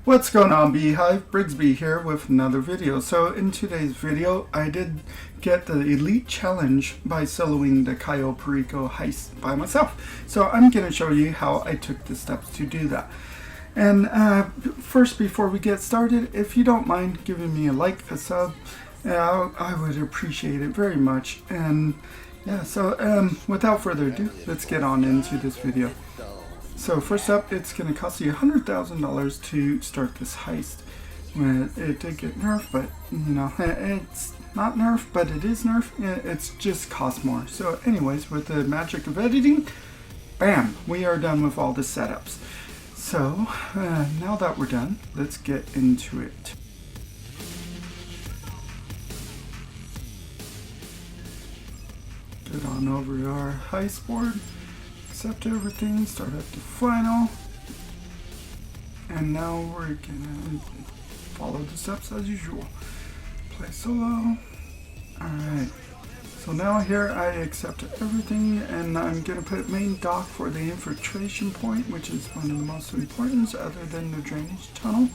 What's going on, Beehive? Brigsby here with another video. So in today's video, I did get the Elite Challenge by soloing the Cayo Perico Heist by myself. So I'm going to show you how I took the steps to do that. And first, before we get started, if you don't mind giving me a like, a sub, I would appreciate it very much. And yeah, so without further ado, let's get on into this video. So first up, it's going to cost you $100,000 to start this heist. It did get nerfed, but you know, it's not nerfed, but it is nerfed. It's just cost more. So anyways, with the magic of editing, bam, we are done with all the setups. So now that we're done, let's get into it. Get on over to our heist board. Accept everything, start up to final, and now we're gonna follow the steps as usual. Play solo. Alright, so now here I accept everything, and I'm gonna put main dock for the infiltration point, which is one of the most important other than the drainage tunnel.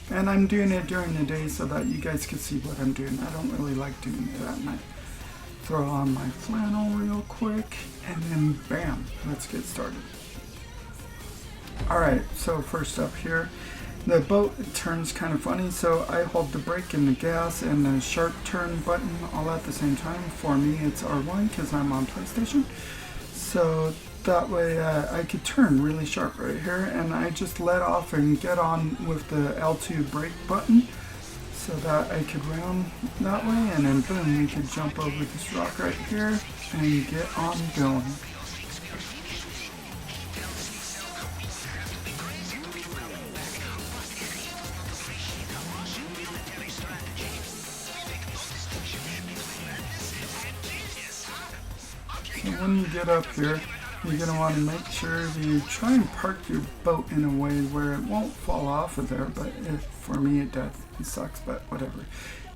And I'm doing it during the day so that you guys can see what I'm doing. I don't really like doing it at night. Throw on my flannel real quick, and then bam, let's get started. Alright, so first up here, the boat turns kind of funny, so I hold the brake and the gas and the sharp turn button all at the same time. For me it's R1 because I'm on PlayStation, so that way I could turn really sharp right here, and I just let off and get on with the L2 brake button, so that I could round that way, and then boom, we could jump over this rock right here and get on going. So when you get up here, you're going to want to make sure you try and park your boat in a way where it won't fall off of there, but for me it does. It sucks, but whatever.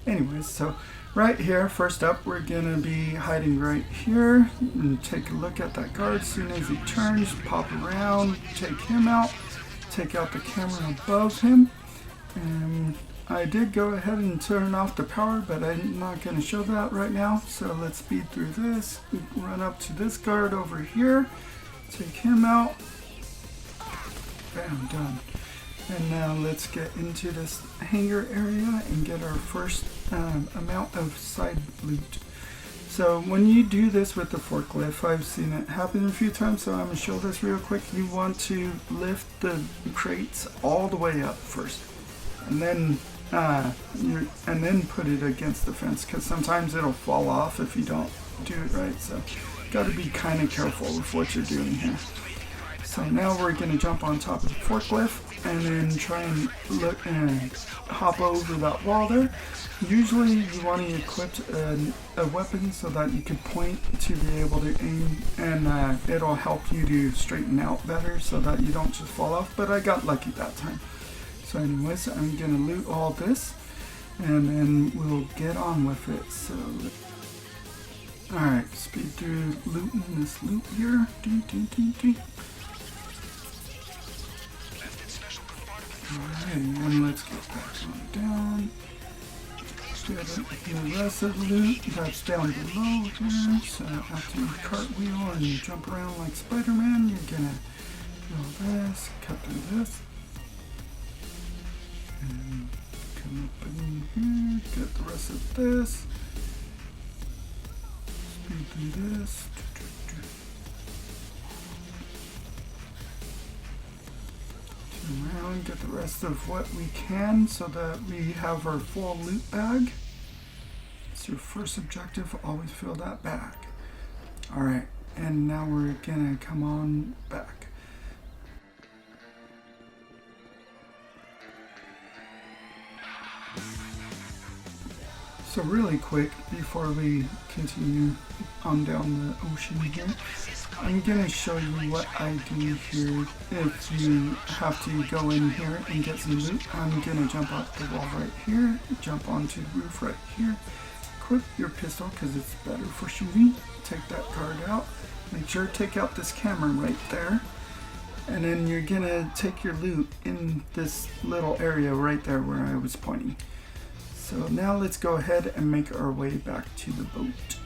Anyways, so right here, first up, we're going to be hiding right here and take a look at that guard. As soon as he turns, pop around, take him out, take out the camera above him. And I did go ahead and turn off the power, but I'm not going to show that right now. So let's speed through this, run up to this guard over here, take him out, bam, done. And now let's get into this hangar area and get our first amount of side loot. So when you do this with the forklift, I've seen it happen a few times, so I'm going to show this real quick. You want to lift the crates all the way up first, and then put it against the fence, because sometimes it'll fall off if you don't do it right. So got to be kind of careful with what you're doing here. So now we're going to jump on top of the forklift and then try and look and hop over that wall there. Usually you want to equip a weapon so that you can point to be able to aim, and it'll help you to straighten out better so that you don't just fall off, but I got lucky that time. So anyways, I'm going to loot all this, and then we'll get on with it. So, alright, speed through looting this loot here. Alright, and let's get back on down. Get the rest of the loot that's down below here. So after you cartwheel and you jump around like Spider-Man, you're gonna do all this, cut through this, and come up in here, get the rest of this, speed through this. Around, get the rest of what we can so that we have our full loot bag. It's your first objective, always fill that bag. Alright, and now we're gonna come on back. So really quick, before we continue on down the ocean here, I'm going to show you what I do here. If you have to go in here and get some loot, I'm going to jump off the wall right here, jump onto the roof right here, equip your pistol because it's better for shooting, take that card out, make sure to take out this camera right there, and then you're gonna take your loot in this little area right there where I was pointing. So now let's go ahead and make our way back to the boat.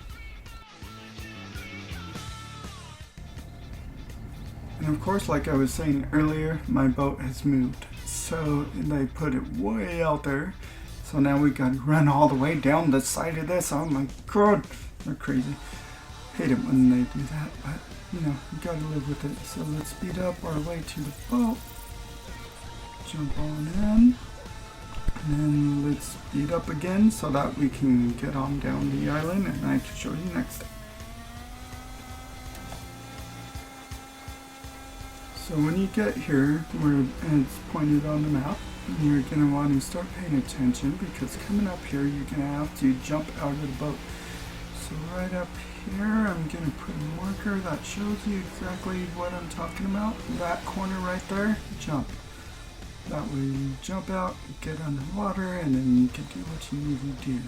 And of course, like I was saying earlier, my boat has moved. So they put it way out there. So now we gotta run all the way down the side of this. Oh my god, they're crazy. Hate it when they do that, but you know, you gotta live with it. So let's speed up our way to the boat. Jump on in. And then let's speed up again so that we can get on down the island and I can show you next time. So when you get here, where it's pointed on the map, you're going to want to start paying attention because coming up here, you're going to have to jump out of the boat. So right up here, I'm going to put a marker that shows you exactly what I'm talking about. That corner right there, jump. That way you jump out, get underwater, and then you can do what you need to do.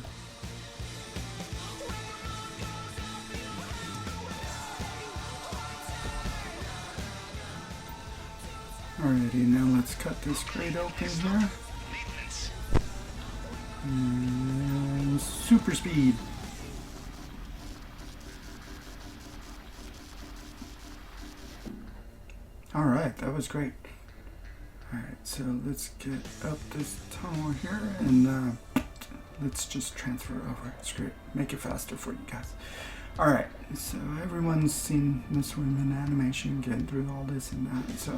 Alrighty, now let's cut this crate open here. And super speed. Alright, that was great. Alright, so let's get up this tunnel here and let's just transfer over. Screw it. Make it faster for you guys. Alright, so everyone's seen this woman animation, getting through all this and that, so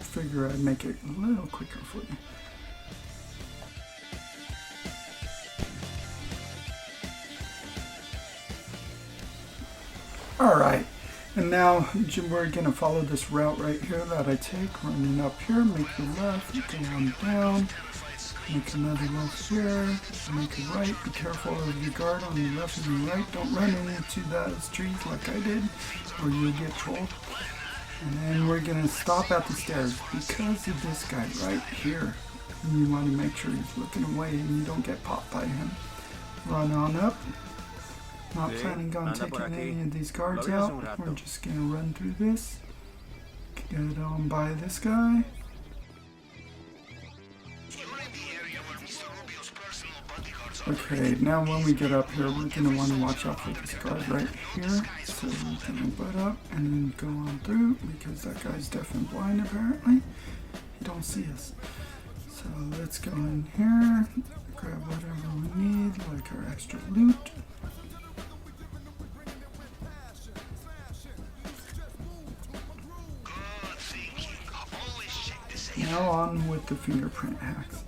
figure I'd make it a little quicker for you. Alright, and now we're going to follow this route right here that I take, running up here, make a left, go on down, make another left here, make a right, be careful of your guard on the left and the right, don't run into those trees like I did, or you'll get trolled. And then we're going to stop at the stairs because of this guy right here. And you want to make sure he's looking away and you don't get popped by him. Run on up. Not planning on taking any of these guards out. We're just going to run through this. Get on by this guy. Okay, now when we get up here, we're going to want to watch out for this guard right here. So we're going to butt up and then go on through because that guy's deaf and blind apparently. He don't see us. So let's go in here, grab whatever we need, like our extra loot. Now on with the fingerprint hacks.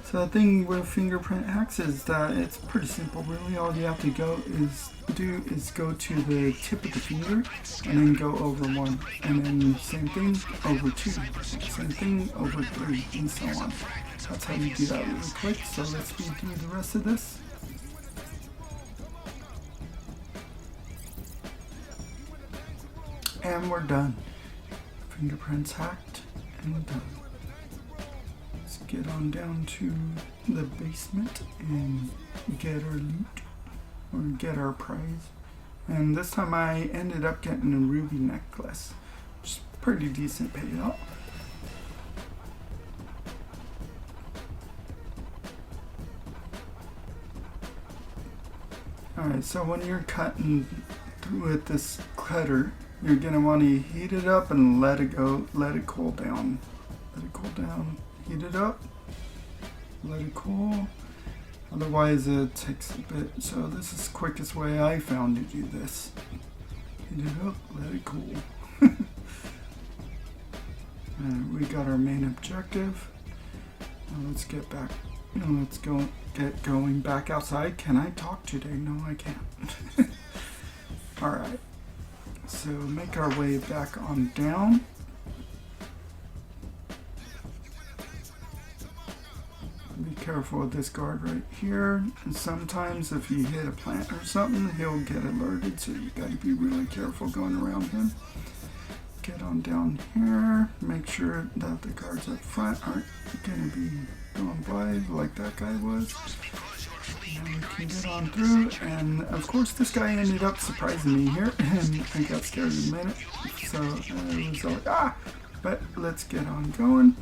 So the thing with fingerprint hacks is that it's pretty simple really. All you have to go to the tip of the finger and then go over one, and then same thing over two, same thing over three, and so on. That's how you do that really quick. So let's speed through the rest of this. And we're done. Fingerprints hacked and done. Get on down to the basement and get our loot or get our prize. And this time I ended up getting a ruby necklace, which is pretty decent payout. Alright, so when you're cutting through with this cutter, you're going to want to heat it up and let it go, let it cool down. Let it cool down. Heat it up, let it cool, otherwise it takes a bit. So this is the quickest way I found to do this. Heat it up, let it cool. And we got our main objective. Now let's get back, let's get going back outside. Can I talk today? No, I can't. Alright, so make our way back on down. Be careful with this guard right here, and sometimes if you hit a plant or something, he'll get alerted, so you gotta be really careful going around him. Get on down here, make sure that the guards up front aren't gonna be going by like that guy was. And we can get on through, and of course this guy ended up surprising me here, and I got scared in a minute, so I was like, But let's get on going.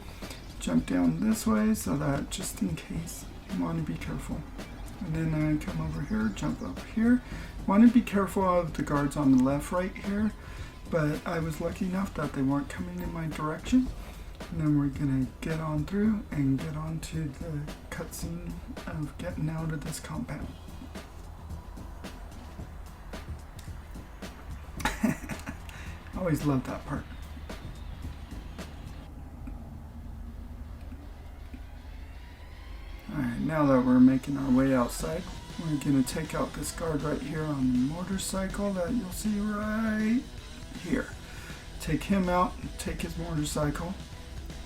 Jump down this way so that just in case, you want to be careful. And then I come over here, jump up here. Want to be careful of the guards on the left, right here. But I was lucky enough that they weren't coming in my direction. And then we're gonna get on through and get on to the cutscene of getting out of this compound. Always loved that part. Alright, now that we're making our way outside, we're going to take out this guard right here on the motorcycle that you'll see right here. Take him out, take his motorcycle,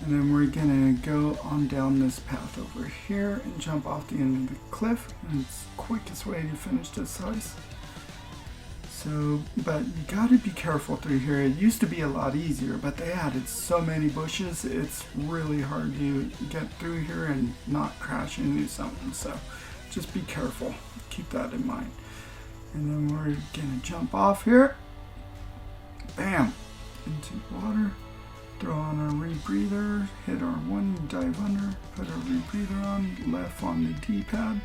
and then we're going to go on down this path over here and jump off the end of the cliff. And it's the quickest way to finish this heist. So, but you got to be careful through here. It used to be a lot easier, but they added so many bushes, it's really hard to get through here and not crash into something. So just be careful. Keep that in mind. And then we're going to jump off here. Bam! Into the water. Throw on our rebreather. Hit R1, dive under. Put our rebreather on. Left on the D-pad.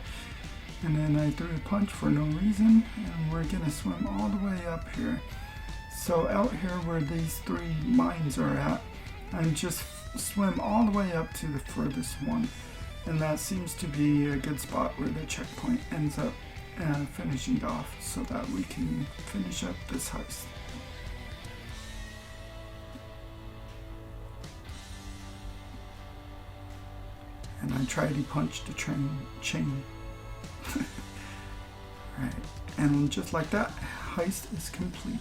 And then I threw a punch for no reason, and we're gonna swim all the way up here. So out here where these three mines are at, and just swim all the way up to the furthest one. And that seems to be a good spot where the checkpoint ends up finishing off so that we can finish up this heist. And I tried to punch the chain. Right, and just like that, heist is complete.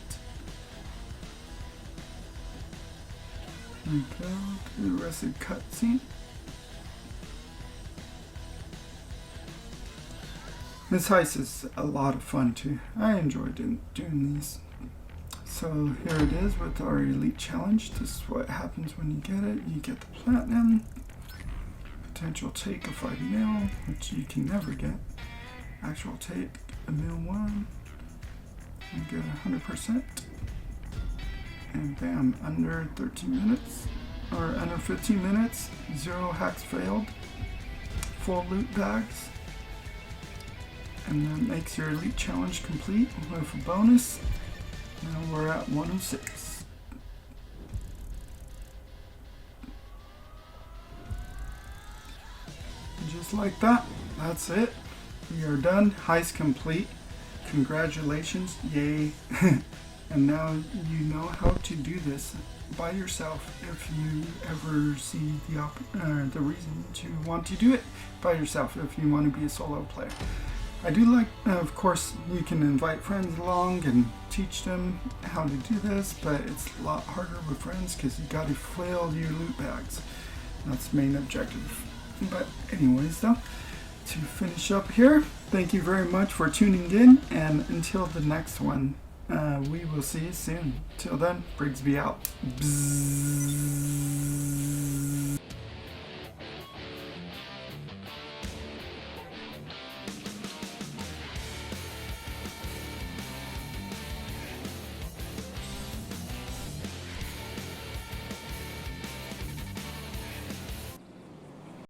We go to the rest of the cutscene. This heist is a lot of fun too. I enjoy doing these. So here it is with our elite challenge. This is what happens when you get it. You get the platinum, potential take of 5 mil, which you can never get. Actual take, a mil 1, and get 100%, and bam, under 13 minutes, or under 15 minutes, 0 hacks failed, full loot bags, and that makes your elite challenge complete with a bonus. Now we're at 106. And just like that, that's it. We are done. Heist complete. Congratulations. Yay. And now you know how to do this by yourself if you ever see the reason to want to do it by yourself if you want to be a solo player. I do like, of course, you can invite friends along and teach them how to do this, but it's a lot harder with friends because you got to fill your loot bags. That's the main objective. But anyways though, to finish up here, thank you very much for tuning in, and until the next one, we will see you soon. Till then, Brigsby out. Bzzz.